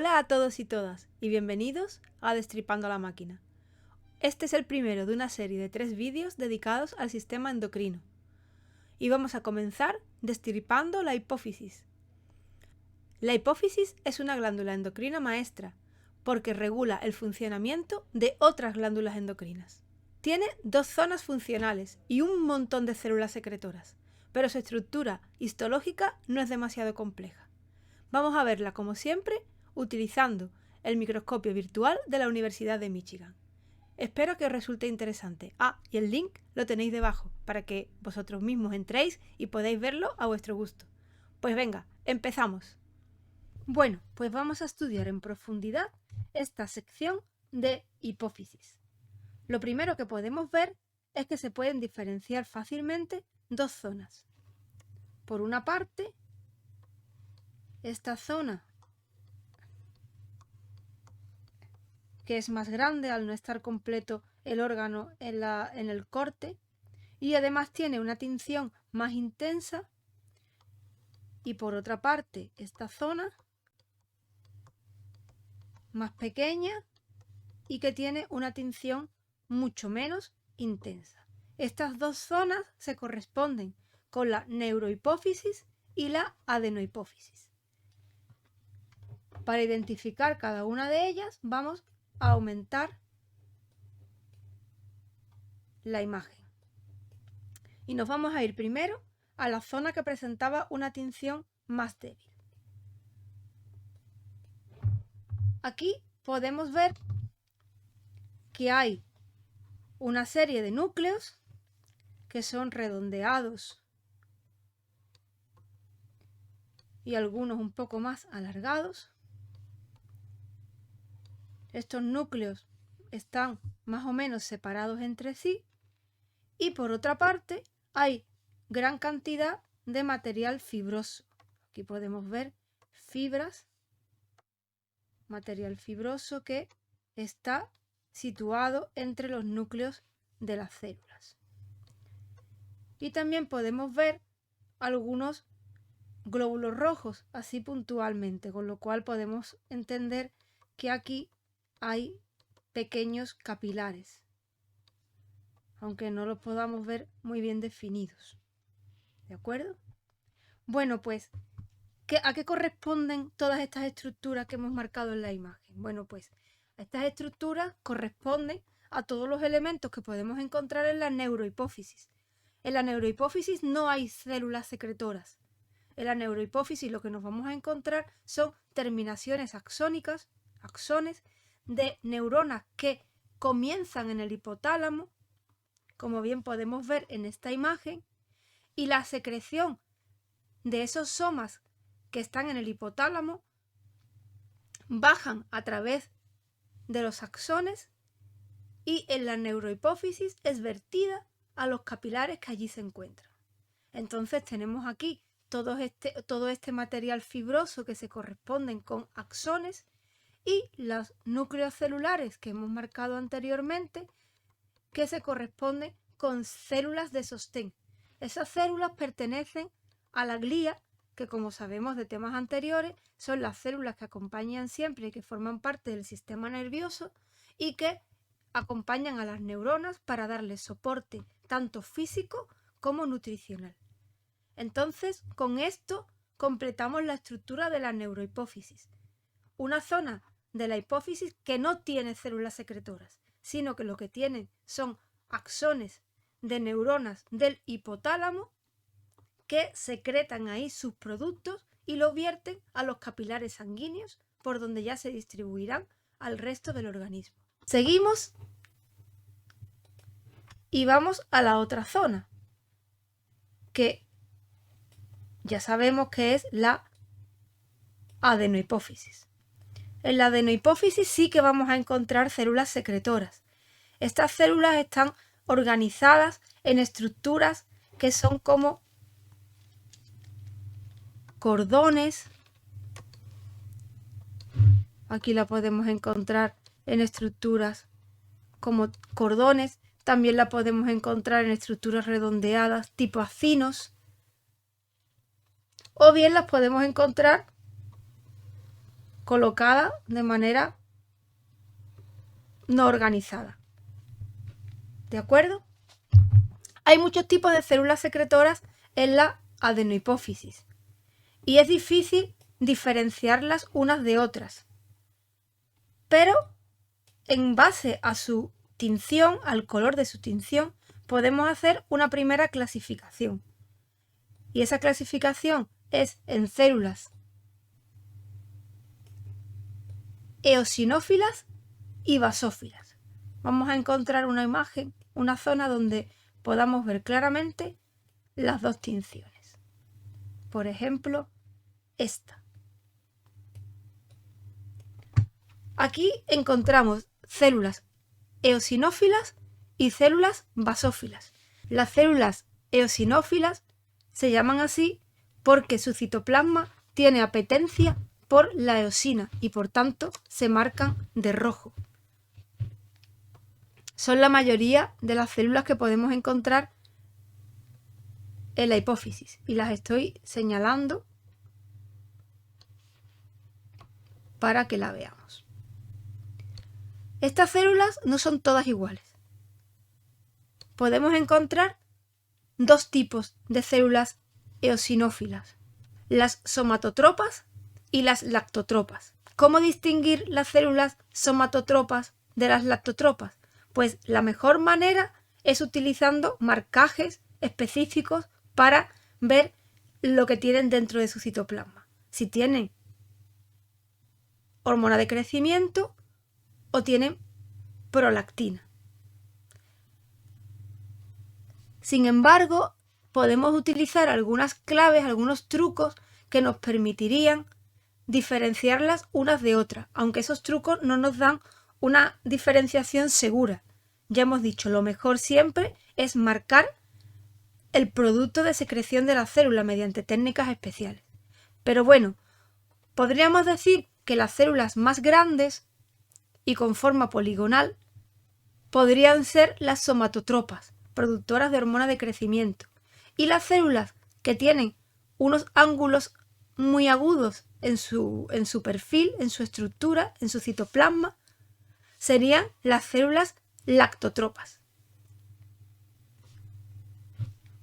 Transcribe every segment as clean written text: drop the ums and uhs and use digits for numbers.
Hola a todos y todas y bienvenidos a Destripando la Máquina. Este es el primero de una serie de 3 vídeos dedicados al sistema endocrino. Y vamos a comenzar destripando la hipófisis. La hipófisis es una glándula endocrina maestra porque regula el funcionamiento de otras glándulas endocrinas. Tiene 2 zonas funcionales y un montón de células secretoras, pero su estructura histológica no es demasiado compleja. Vamos a verla como siempre utilizando el microscopio virtual de la Universidad de Michigan. Espero que os resulte interesante. Y el link lo tenéis debajo para que vosotros mismos entréis y podáis verlo a vuestro gusto. Pues venga, empezamos. Bueno, pues vamos a estudiar en profundidad esta sección de hipófisis. Lo primero que podemos ver es que se pueden diferenciar fácilmente 2 zonas. Por una parte, esta zona que es más grande al no estar completo el órgano en el corte, y además tiene una tinción más intensa, y por otra parte esta zona más pequeña y que tiene una tinción mucho menos intensa. Estas 2 zonas se corresponden con la neurohipófisis y la adenohipófisis. Para identificar cada una de ellas vamos a aumentar la imagen. Y nos vamos a ir primero a la zona que presentaba una tinción más débil. Aquí podemos ver que hay una serie de núcleos que son redondeados y algunos un poco más alargados. Estos núcleos están más o menos separados entre sí y por otra parte hay gran cantidad de material fibroso. Aquí podemos ver fibras, material fibroso que está situado entre los núcleos de las células. Y también podemos ver algunos glóbulos rojos, así puntualmente, con lo cual podemos entender que aquí hay pequeños capilares, aunque no los podamos ver muy bien definidos. ¿De acuerdo? Bueno, pues, ¿a qué corresponden todas estas estructuras que hemos marcado en la imagen? Bueno, pues, estas estructuras corresponden a todos los elementos que podemos encontrar en la neurohipófisis. En la neurohipófisis no hay células secretoras. En la neurohipófisis lo que nos vamos a encontrar son terminaciones axónicas, axones, de neuronas que comienzan en el hipotálamo, como bien podemos ver en esta imagen, y la secreción de esos somas que están en el hipotálamo bajan a través de los axones y en la neurohipófisis es vertida a los capilares que allí se encuentran. Entonces tenemos aquí todo este material fibroso que se corresponden con axones y los núcleos celulares que hemos marcado anteriormente que se corresponden con células de sostén. Esas células pertenecen a la glía, que como sabemos de temas anteriores son las células que acompañan siempre y que forman parte del sistema nervioso y que acompañan a las neuronas para darles soporte tanto físico como nutricional. Entonces, con esto completamos la estructura de la neurohipófisis. Una zona de la hipófisis que no tiene células secretoras, sino que lo que tiene son axones de neuronas del hipotálamo que secretan ahí sus productos y los vierten a los capilares sanguíneos por donde ya se distribuirán al resto del organismo. Seguimos y vamos a la otra zona, que ya sabemos que es la adenohipófisis. En la adenohipófisis sí que vamos a encontrar células secretoras. Estas células están organizadas en estructuras que son como cordones. Aquí la podemos encontrar en estructuras como cordones. También la podemos encontrar en estructuras redondeadas tipo acinos. O bien las podemos encontrar colocada de manera no organizada. ¿De acuerdo? Hay muchos tipos de células secretoras en la adenohipófisis y es difícil diferenciarlas unas de otras. Pero en base a su tinción, al color de su tinción, podemos hacer una primera clasificación. Y esa clasificación es en células eosinófilas y basófilas. Vamos a encontrar una imagen, una zona donde podamos ver claramente las dos tinciones. Por ejemplo, esta. Aquí encontramos células eosinófilas y células basófilas. Las células eosinófilas se llaman así porque su citoplasma tiene apetencia por la eosina y por tanto se marcan de rojo. Son la mayoría de las células que podemos encontrar en la hipófisis y las estoy señalando para que la veamos. Estas células no son todas iguales. Podemos encontrar dos tipos de células eosinófilas, las somatotropas y las lactotropas. ¿Cómo distinguir las células somatotropas de las lactotropas? Pues la mejor manera es utilizando marcajes específicos para ver lo que tienen dentro de su citoplasma. Si tienen hormona de crecimiento o tienen prolactina. Sin embargo, podemos utilizar algunas claves, algunos trucos que nos permitirían diferenciarlas unas de otras, aunque esos trucos no nos dan una diferenciación segura. Ya hemos dicho, lo mejor siempre es marcar el producto de secreción de la célula mediante técnicas especiales. Pero bueno, podríamos decir que las células más grandes y con forma poligonal podrían ser las somatotropas, productoras de hormona de crecimiento, y las células que tienen unos ángulos muy agudos en su perfil, en su estructura, en su citoplasma, serían las células lactotropas.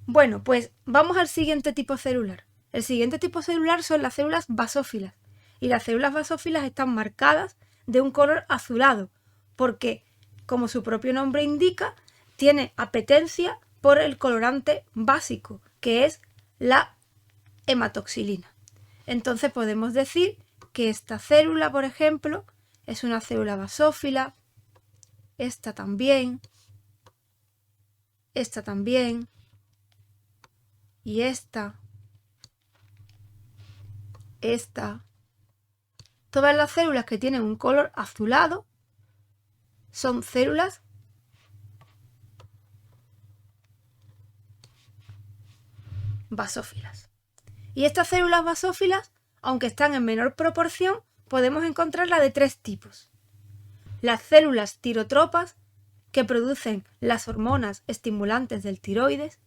Bueno, pues vamos al siguiente tipo celular. El siguiente tipo celular son las células basófilas, y las células basófilas están marcadas de un color azulado, porque, como su propio nombre indica, tiene apetencia por el colorante básico, que es la hematoxilina. Entonces podemos decir que esta célula, por ejemplo, es una célula basófila, esta también, y esta. Todas las células que tienen un color azulado son células basófilas. Y estas células basófilas, aunque están en menor proporción, podemos encontrarlas de tres tipos. Las células tirotropas, que producen las hormonas estimulantes del tiroides,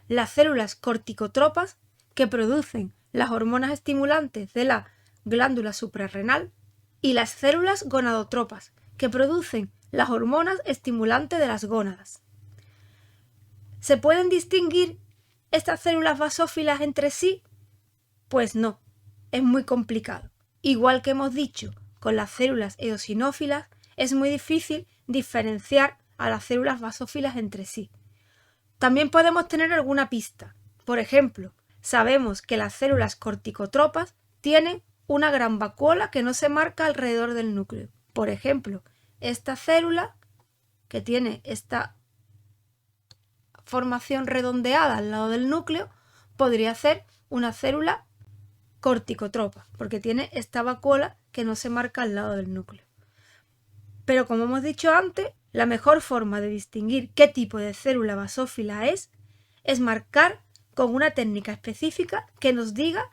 las células corticotropas, que producen las hormonas estimulantes de la glándula suprarrenal, y las células gonadotropas, que producen las hormonas estimulantes de las gónadas. ¿Se pueden distinguir estas células basófilas entre sí? Pues no, es muy complicado. Igual que hemos dicho con las células eosinófilas, es muy difícil diferenciar a las células basófilas entre sí. También podemos tener alguna pista. Por ejemplo, sabemos que las células corticotropas tienen una gran vacuola que no se marca alrededor del núcleo. Por ejemplo, esta célula que tiene esta formación redondeada al lado del núcleo podría ser una célula corticotropa, porque tiene esta vacuola que no se marca al lado del núcleo. Pero como hemos dicho antes, la mejor forma de distinguir qué tipo de célula basófila es marcar con una técnica específica que nos diga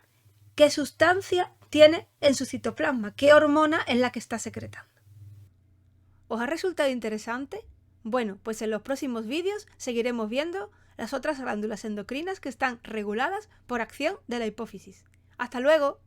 qué sustancia tiene en su citoplasma, qué hormona es la que está secretando. ¿Os ha resultado interesante? Bueno, pues en los próximos vídeos seguiremos viendo las otras glándulas endocrinas que están reguladas por acción de la hipófisis. ¡Hasta luego!